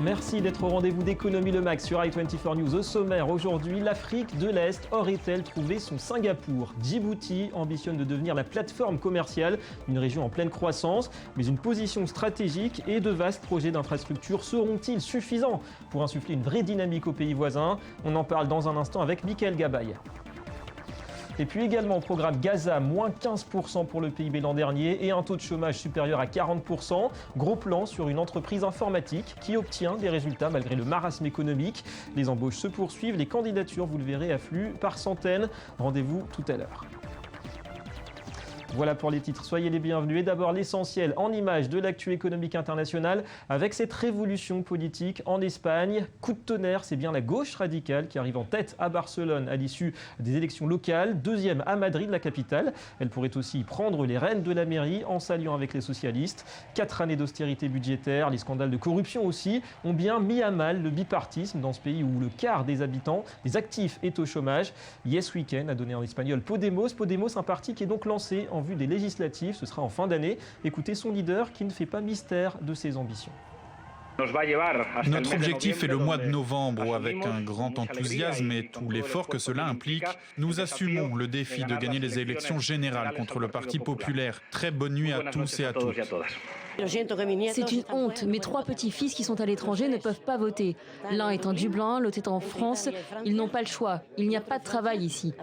Merci d'être au rendez-vous d'Économie Le Max sur i24 News. Au sommaire aujourd'hui, l'Afrique de l'Est aurait-elle trouvé son Singapour? Djibouti ambitionne de devenir la plateforme commerciale d'une région en pleine croissance. Mais une position stratégique et de vastes projets d'infrastructure seront-ils suffisants pour insuffler une vraie dynamique aux pays voisins? On en parle dans un instant avec Mickaël Gabaye. Et puis également au programme Gaza, moins 15% pour le PIB l'an dernier et un taux de chômage supérieur à 40%. Gros plan sur une entreprise informatique qui obtient des résultats malgré le marasme économique. Les embauches se poursuivent, les candidatures, vous le verrez, affluent par centaines. Rendez-vous tout à l'heure. Voilà pour les titres, soyez les bienvenus. Et d'abord l'essentiel en images de l'actu économique internationale avec cette révolution politique en Espagne. Coup de tonnerre, c'est bien la gauche radicale qui arrive en tête à Barcelone à l'issue des élections locales. Deuxième à Madrid, la capitale. Elle pourrait aussi prendre les rênes de la mairie en s'alliant avec les socialistes. 4 années d'austérité budgétaire, les scandales de corruption aussi, ont bien mis à mal le bipartisme dans ce pays où le quart des habitants, des actifs, est au chômage. Yes Weekend a donné en espagnol Podemos. Podemos, un parti qui est donc lancé en vue des législatives, ce sera en fin d'année. Écoutez son leader qui ne fait pas mystère de ses ambitions. Notre objectif est le mois de novembre où, avec un grand enthousiasme et tout l'effort que cela implique, nous assumons le défi de gagner les élections générales contre le Parti populaire. Très bonne nuit à tous et à toutes. C'est une honte. Mes 3 petits-fils qui sont à l'étranger ne peuvent pas voter. L'un est en Dublin, l'autre est en France. Ils n'ont pas le choix. Il n'y a pas de travail ici.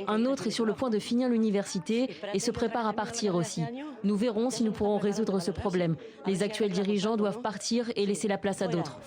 Un autre est sur le point de finir l'université et se prépare à partir aussi. Nous verrons si nous pourrons résoudre ce problème. Les actuels dirigeants doivent partir et laisser la place à d'autres.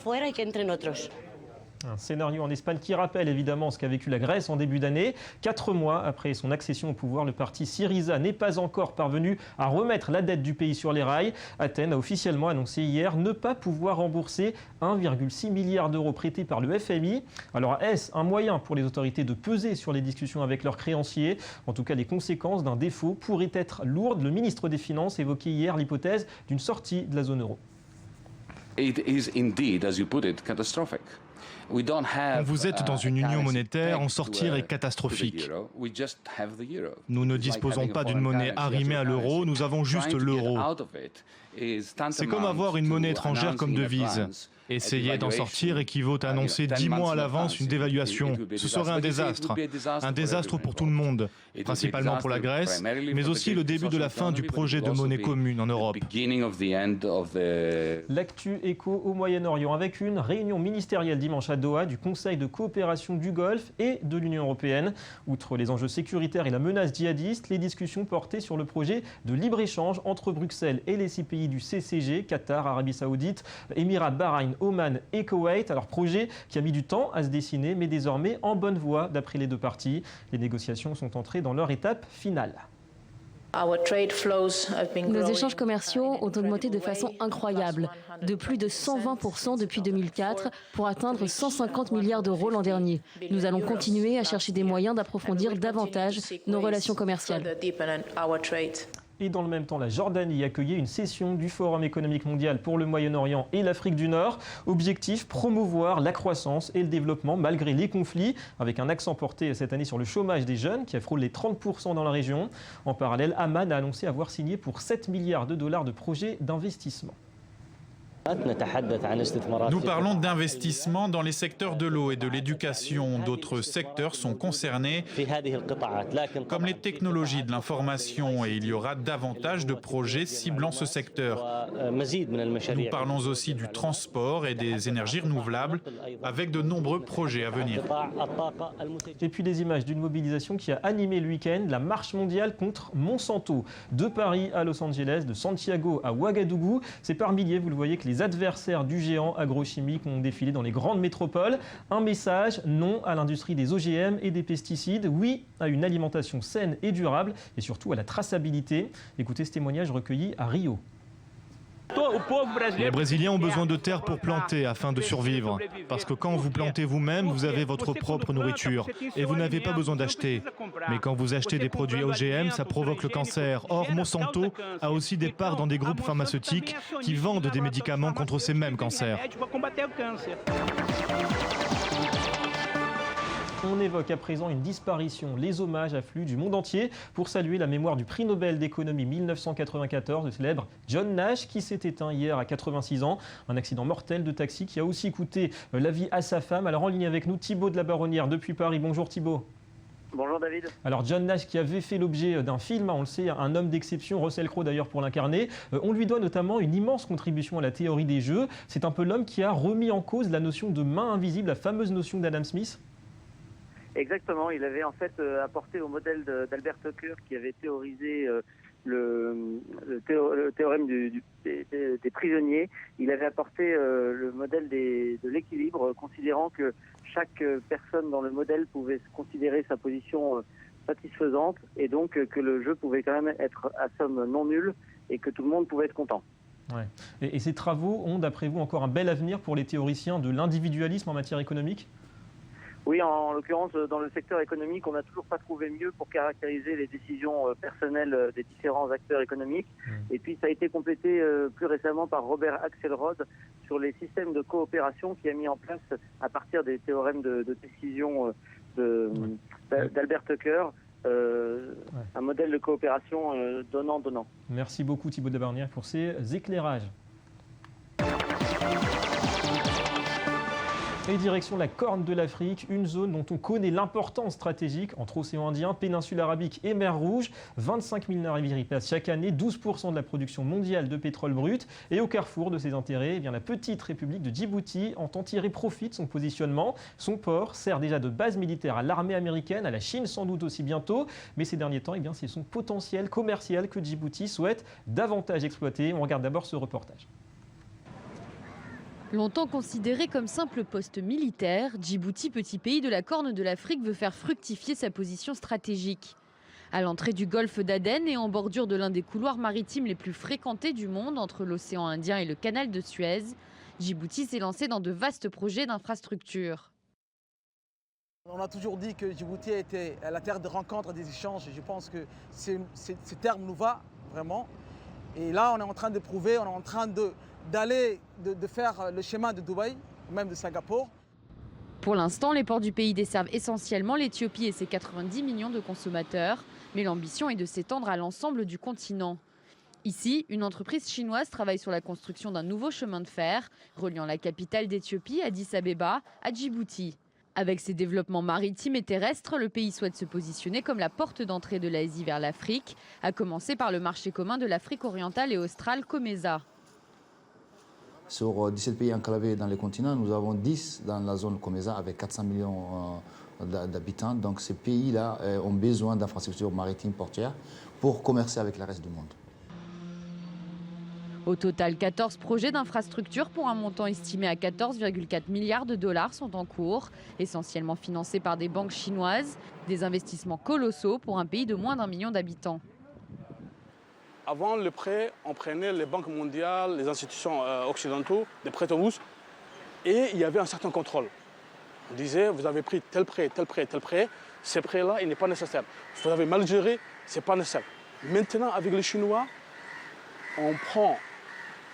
Un scénario en Espagne qui rappelle évidemment ce qu'a vécu la Grèce en début d'année. 4 mois après son accession au pouvoir, le parti Syriza n'est pas encore parvenu à remettre la dette du pays sur les rails. Athènes a officiellement annoncé hier ne pas pouvoir rembourser 1,6 milliard d'euros prêtés par le FMI. Alors est-ce un moyen pour les autorités de peser sur les discussions avec leurs créanciers? En tout cas, les conséquences d'un défaut pourraient être lourdes. Le ministre des Finances évoquait hier l'hypothèse d'une sortie de la zone euro. It is indeed, as you put it, catastrophic. Quand vous êtes dans une union monétaire, en sortir est catastrophique. Nous ne disposons pas d'une monnaie arrimée à l'euro, nous avons juste l'euro. C'est comme avoir une monnaie étrangère comme devise. Essayer d'en sortir équivaut à annoncer 10 mois à l'avance une dévaluation. Ce serait un désastre pour tout le monde, principalement pour la Grèce, mais aussi le début de la fin du projet de monnaie commune en Europe. L'actu écho au Moyen-Orient avec une réunion ministérielle dimanche à Doha du Conseil de coopération du Golfe et de l'Union européenne. Outre les enjeux sécuritaires et la menace djihadiste, les discussions portaient sur le projet de libre-échange entre Bruxelles et les 6 pays du CCG, Qatar, Arabie Saoudite, Émirats, Bahreïn, Oman et Koweït. Alors projet qui a mis du temps à se dessiner mais désormais en bonne voie d'après les deux parties. Les négociations sont entrées dans leur étape finale. Nos échanges commerciaux ont augmenté de façon incroyable, de plus de 120% depuis 2004 pour atteindre 150 milliards d'euros l'an dernier. Nous allons continuer à chercher des moyens d'approfondir davantage nos relations commerciales. Et dans le même temps, la Jordanie accueillait une session du Forum économique mondial pour le Moyen-Orient et l'Afrique du Nord. Objectif, promouvoir la croissance et le développement malgré les conflits, avec un accent porté cette année sur le chômage des jeunes qui a frôlé les 30% dans la région. En parallèle, Amman a annoncé avoir signé pour 7 milliards de dollars de projets d'investissement. Nous parlons d'investissement dans les secteurs de l'eau et de l'éducation. D'autres secteurs sont concernés, comme les technologies de l'information, et il y aura davantage de projets ciblant ce secteur. Nous parlons aussi du transport et des énergies renouvelables, avec de nombreux projets à venir. Et puis des images d'une mobilisation qui a animé le week-end, la marche mondiale contre Monsanto. De Paris à Los Angeles, de Santiago à Ouagadougou, c'est par milliers, vous le voyez, que les adversaires du géant agrochimique ont défilé dans les grandes métropoles. Un message, non à l'industrie des OGM et des pesticides, oui à une alimentation saine et durable et surtout à la traçabilité. Écoutez ce témoignage recueilli à Rio. Les Brésiliens ont besoin de terre pour planter afin de survivre. Parce que quand vous plantez vous-même, vous avez votre propre nourriture et vous n'avez pas besoin d'acheter. Mais quand vous achetez des produits OGM, ça provoque le cancer. Or, Monsanto a aussi des parts dans des groupes pharmaceutiques qui vendent des médicaments contre ces mêmes cancers. On évoque à présent une disparition. Les hommages affluent du monde entier pour saluer la mémoire du prix Nobel d'économie 1994, le célèbre John Nash, qui s'est éteint hier à 86 ans. Un accident mortel de taxi qui a aussi coûté la vie à sa femme. Alors en ligne avec nous, Thibaut de la Baronnière depuis Paris. Bonjour Thibaut. Bonjour David. Alors John Nash qui avait fait l'objet d'un film, on le sait, un homme d'exception, Russell Crowe d'ailleurs pour l'incarner. On lui doit notamment une immense contribution à la théorie des jeux. C'est un peu l'homme qui a remis en cause la notion de main invisible, la fameuse notion d'Adam Smith. Exactement, il avait en fait apporté au modèle d'Albert Tucker qui avait théorisé le théorème des prisonniers. Il avait apporté le modèle de l'équilibre, considérant que chaque personne dans le modèle pouvait considérer sa position satisfaisante et donc que le jeu pouvait quand même être à somme non nulle et que tout le monde pouvait être content. Ouais. Et ces travaux ont, d'après vous, encore un bel avenir pour les théoriciens de l'individualisme en matière économique ? Oui, en l'occurrence, dans le secteur économique, on n'a toujours pas trouvé mieux pour caractériser les décisions personnelles des différents acteurs économiques. Et puis, ça a été complété plus récemment par Robert Axelrod sur les systèmes de coopération qu'il a mis en place à partir des théorèmes de décision d'Albert Tucker. Un modèle de coopération donnant-donnant. Merci beaucoup Thibaut de la Baronnière pour ces éclairages. Et direction la Corne de l'Afrique, une zone dont on connaît l'importance stratégique entre océan Indien, péninsule arabique et mer Rouge. 25 000 navires y passent chaque année, 12% de la production mondiale de pétrole brut. Et au carrefour de ses intérêts, eh bien, la petite république de Djibouti entend tirer profit de son positionnement. Son port sert déjà de base militaire à l'armée américaine, à la Chine sans doute aussi bientôt. Mais ces derniers temps, eh bien, c'est son potentiel commercial que Djibouti souhaite davantage exploiter. On regarde d'abord ce reportage. Longtemps considéré comme simple poste militaire, Djibouti, petit pays de la Corne de l'Afrique, veut faire fructifier sa position stratégique. À l'entrée du golfe d'Aden et en bordure de l'un des couloirs maritimes les plus fréquentés du monde, entre l'océan Indien et le canal de Suez, Djibouti s'est lancé dans de vastes projets d'infrastructures. On a toujours dit que Djibouti était la terre de rencontre et des échanges. Je pense que ce terme nous va vraiment. Et là, on est en train de prouver, on est en train de faire le schéma de Dubaï, même de Singapour. Pour l'instant, les ports du pays desservent essentiellement l'Éthiopie et ses 90 millions de consommateurs, mais l'ambition est de s'étendre à l'ensemble du continent. Ici, une entreprise chinoise travaille sur la construction d'un nouveau chemin de fer reliant la capitale d'Éthiopie, Addis Abeba, à Djibouti. Avec ses développements maritimes et terrestres, le pays souhaite se positionner comme la porte d'entrée de l'Asie vers l'Afrique, à commencer par le marché commun de l'Afrique orientale et australe, COMESA. Sur 17 pays enclavés dans le continent, nous avons 10 dans la zone COMESA avec 400 millions d'habitants. Donc ces pays-là ont besoin d'infrastructures maritimes portières pour commercer avec le reste du monde. Au total, 14 projets d'infrastructures pour un montant estimé à 14,4 milliards de dollars sont en cours, essentiellement financés par des banques chinoises, des investissements colossaux pour un pays de moins d'1 million d'habitants. Avant le prêt, on prenait les banques mondiales, les institutions occidentaux, des prêts au et il y avait un certain contrôle. On disait, vous avez pris tel prêt, tel prêt, tel prêt, ce prêt-là, il n'est pas nécessaire. Vous avez mal géré, ce n'est pas nécessaire. Maintenant, avec les Chinois, on prend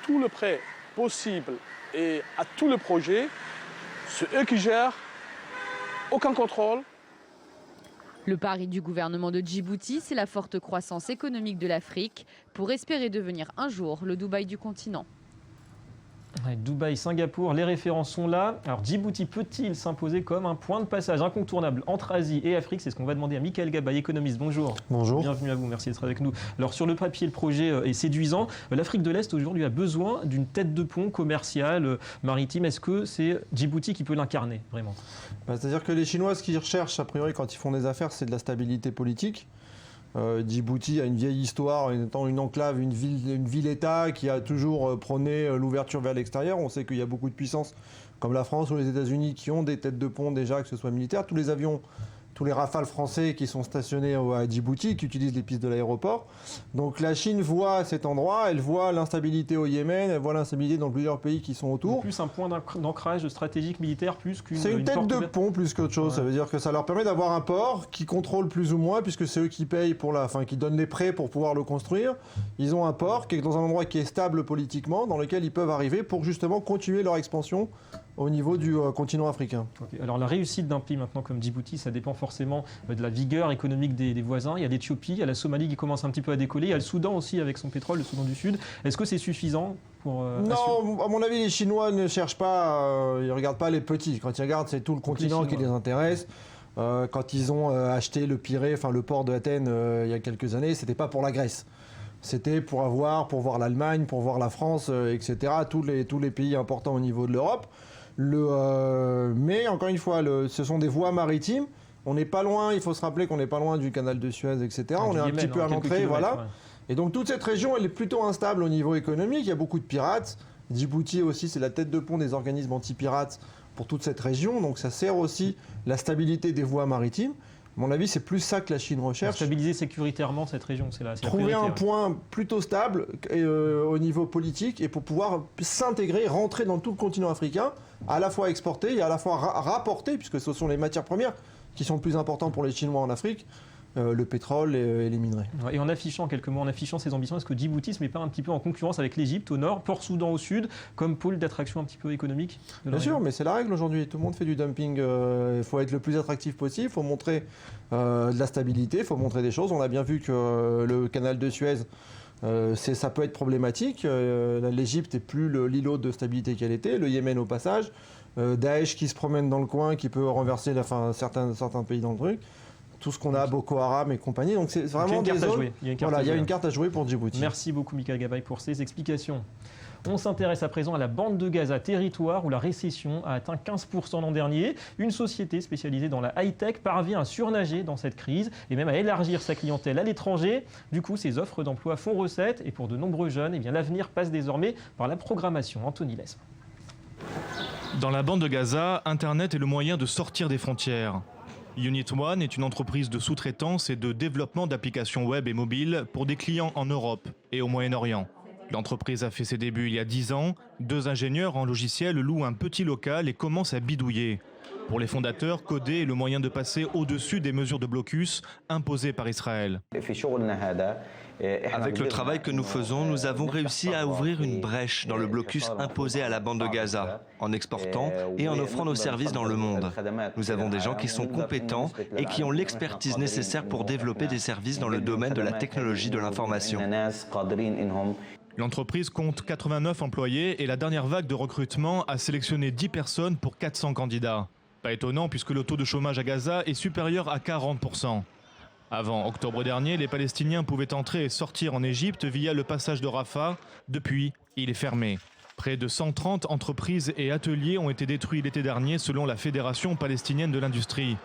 tout le prêt possible et à tous les projets, c'est eux qui gèrent, aucun contrôle. Le pari du gouvernement de Djibouti, c'est la forte croissance économique de l'Afrique pour espérer devenir un jour le Dubaï du continent. Ouais, Dubaï, Singapour, les références sont là. Alors Djibouti peut-il s'imposer comme un point de passage incontournable entre Asie et Afrique? C'est ce qu'on va demander à Michael Gabay, économiste. Bonjour. Bonjour. Bienvenue à vous, merci d'être avec nous. Alors sur le papier, le projet est séduisant. L'Afrique de l'Est aujourd'hui a besoin d'une tête de pont commerciale, maritime. Est-ce que c'est Djibouti qui peut l'incarner vraiment? C'est-à-dire que les Chinois, ce qu'ils recherchent a priori quand ils font des affaires, c'est de la stabilité politique. Djibouti a une vieille histoire, étant une enclave, une ville-État qui a toujours prôné l'ouverture vers l'extérieur. On sait qu'il y a beaucoup de puissances comme la France ou les États-Unis qui ont des têtes de pont déjà, que ce soit militaire. Tous les avions, tous les Rafales français qui sont stationnés à Djibouti, qui utilisent les pistes de l'aéroport. Donc la Chine voit cet endroit, elle voit l'instabilité au Yémen, elle voit l'instabilité dans plusieurs pays qui sont autour. Plus un point d'ancrage stratégique militaire plus qu'une... C'est une tête de pont plus qu'autre chose. Ouais. Ça veut dire que ça leur permet d'avoir un port qui contrôle plus ou moins, puisque c'est eux qui payent qui donnent les prêts pour pouvoir le construire. Ils ont un port qui est dans un endroit qui est stable politiquement, dans lequel ils peuvent arriver pour justement continuer leur expansion au niveau du continent africain. Okay. Alors la réussite d'un pays maintenant comme Djibouti, ça dépend forcément de la vigueur économique des voisins. Il y a l'Éthiopie, il y a la Somalie qui commence un petit peu à décoller, il y a le Soudan aussi avec son pétrole, le Soudan du Sud. Est-ce que c'est suffisant pour Non, à mon avis, les Chinois ne cherchent pas, ils ne regardent pas les petits. Quand ils regardent, c'est tout le continent qui les intéresse. Quand ils ont acheté le Pirée, enfin le port de Athènes il y a quelques années, c'était pas pour la Grèce. C'était pour voir l'Allemagne, pour voir la France, etc. Tous les pays importants au niveau de l'Europe. Mais encore une fois, ce sont des voies maritimes. On n'est pas loin, il faut se rappeler qu'on n'est pas loin du canal de Suez, etc. On est un petit peu à l'entrée, voilà. Ouais. Et donc toute cette région, elle est plutôt instable au niveau économique. Il y a beaucoup de pirates. Djibouti aussi, c'est la tête de pont des organismes anti-pirates pour toute cette région. Donc ça sert aussi la stabilité des voies maritimes. À mon avis, c'est plus ça que la Chine recherche. Stabiliser sécuritairement cette région, c'est trouver un point plutôt stable au niveau politique et pour pouvoir s'intégrer, rentrer dans tout le continent africain, à la fois exporter et à la fois rapporter, puisque ce sont les matières premières qui sont le plus importantes pour les Chinois en Afrique, le pétrole et les minerais. Et en affichant quelques mots, en affichant ces ambitions, est-ce que Djibouti ne se met pas un petit peu en concurrence avec l'Égypte au nord, Port-Soudan au sud, comme pôle d'attraction un petit peu économique? Bien sûr, mais c'est la règle aujourd'hui. Tout le monde fait du dumping. Il faut être le plus attractif possible, il faut montrer de la stabilité, il faut montrer des choses. On a bien vu que le canal de Suez, ça peut être problématique. L'Égypte n'est plus l'îlot de stabilité qu'elle était, le Yémen au passage, Daesh qui se promène dans le coin, qui peut renverser certains pays dans le truc. Tout ce qu'on a, Boko Haram et compagnie. Donc c'est vraiment des zones. Il y a une carte à jouer pour Djibouti. Merci beaucoup Michael Gabay pour ces explications. On s'intéresse à présent à la bande de Gaza, territoire où la récession a atteint 15% l'an dernier. Une société spécialisée dans la high-tech parvient à surnager dans cette crise et même à élargir sa clientèle à l'étranger. Du coup, ses offres d'emploi font recette et pour de nombreux jeunes, l'avenir passe désormais par la programmation. Anthony Lesme. Dans la bande de Gaza, Internet est le moyen de sortir des frontières. Unit One est une entreprise de sous-traitance et de développement d'applications web et mobiles pour des clients en Europe et au Moyen-Orient. L'entreprise a fait ses débuts il y a 10 ans. 2 ingénieurs en logiciel louent un petit local et commencent à bidouiller. Pour les fondateurs, coder est le moyen de passer au-dessus des mesures de blocus imposées par Israël. Avec le travail que nous faisons, nous avons réussi à ouvrir une brèche dans le blocus imposé à la bande de Gaza, en exportant et en offrant nos services dans le monde. Nous avons des gens qui sont compétents et qui ont l'expertise nécessaire pour développer des services dans le domaine de la technologie de l'information. L'entreprise compte 89 employés et la dernière vague de recrutement a sélectionné 10 personnes pour 400 candidats. Pas étonnant puisque le taux de chômage à Gaza est supérieur à 40%. Avant octobre dernier, les Palestiniens pouvaient entrer et sortir en Égypte via le passage de Rafah. Depuis, il est fermé. Près de 130 entreprises et ateliers ont été détruits l'été dernier selon la Fédération palestinienne de l'industrie.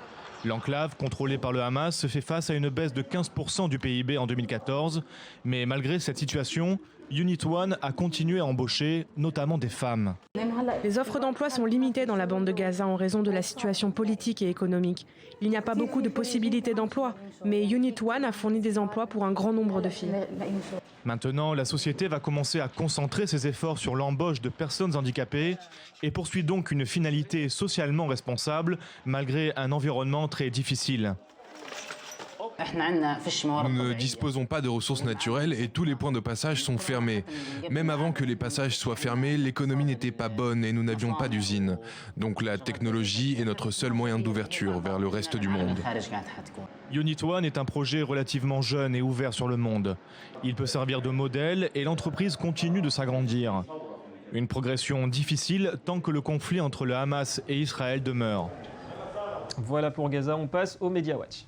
L'enclave, contrôlée par le Hamas, fait face à une baisse de 15% du PIB en 2014. Mais malgré cette situation, Unit One a continué à embaucher, notamment des femmes. Les offres d'emploi sont limitées dans la bande de Gaza en raison de la situation politique et économique. Il n'y a pas beaucoup de possibilités d'emploi, mais Unit One a fourni des emplois pour un grand nombre de filles. Maintenant, la société va commencer à concentrer ses efforts sur l'embauche de personnes handicapées et poursuit donc une finalité socialement responsable, malgré un environnement très difficile. Nous ne disposons pas de ressources naturelles et tous les points de passage sont fermés. Même avant que les passages soient fermés, l'économie n'était pas bonne et nous n'avions pas d'usine. Donc la technologie est notre seul moyen d'ouverture vers le reste du monde. Unit One est un projet relativement jeune et ouvert sur le monde. Il peut servir de modèle et l'entreprise continue de s'agrandir. Une progression difficile tant que le conflit entre le Hamas et Israël demeure. Voilà pour Gaza, on passe au Media Watch.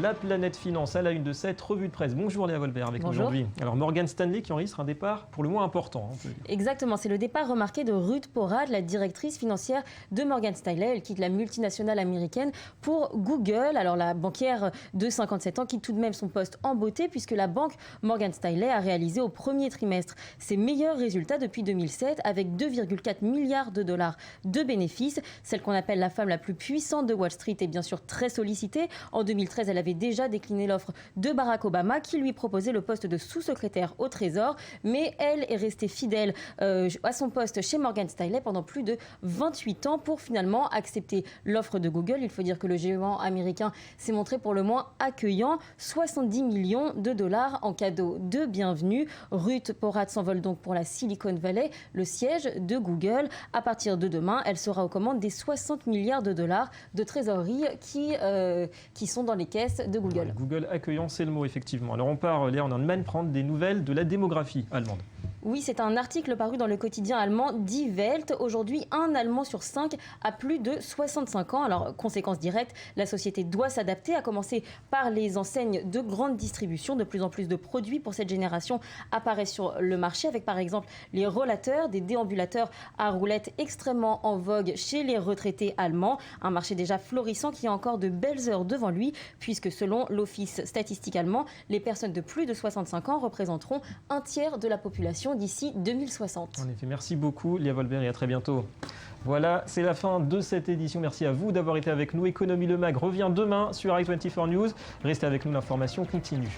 La planète finance à la une de cette revue de presse. Bonjour Léa Volbert avec nous aujourd'hui. Alors Morgan Stanley qui enregistre un départ pour le moins important. Exactement, c'est le départ remarqué de Ruth Porat, la directrice financière de Morgan Stanley. Elle quitte la multinationale américaine pour Google. Alors la banquière de 57 ans quitte tout de même son poste en beauté puisque la banque Morgan Stanley a réalisé au premier trimestre ses meilleurs résultats depuis 2007 avec 2,4 milliards de dollars de bénéfices. Celle qu'on appelle la femme la plus puissante de Wall Street est bien sûr très sollicitée. En 2013, elle avait avait déjà décliné l'offre de Barack Obama qui lui proposait le poste de sous-secrétaire au Trésor, mais elle est restée fidèle à son poste chez Morgan Stanley pendant plus de 28 ans pour finalement accepter l'offre de Google. Il faut dire que le géant américain s'est montré pour le moins accueillant. 70 millions de dollars en cadeau de bienvenue. Ruth Porat s'envole donc pour la Silicon Valley, le siège de Google. À partir de demain, elle sera aux commandes des 60 milliards de dollars de trésorerie qui sont dans les caisses de Google. Ouais, Google accueillant, c'est le mot effectivement. Alors on part, Léa, en Allemagne, prendre des nouvelles de la démographie allemande. Oui, c'est un article paru dans le quotidien allemand Die Welt. Aujourd'hui, un Allemand sur 5 a plus de 65 ans. Alors, conséquence directe, la société doit s'adapter, à commencer par les enseignes de grande distribution. De plus en plus de produits pour cette génération apparaissent sur le marché, avec par exemple les rollateurs, des déambulateurs à roulettes extrêmement en vogue chez les retraités allemands. Un marché déjà florissant qui a encore de belles heures devant lui, puisque selon l'Office statistique allemand, les personnes de plus de 65 ans représenteront un tiers de la population d'ici 2060. En effet, merci beaucoup Léa Volbert et à très bientôt. Voilà, c'est la fin de cette édition. Merci à vous d'avoir été avec nous. Économie Le Mag revient demain sur i24 News. Restez avec nous, l'information continue.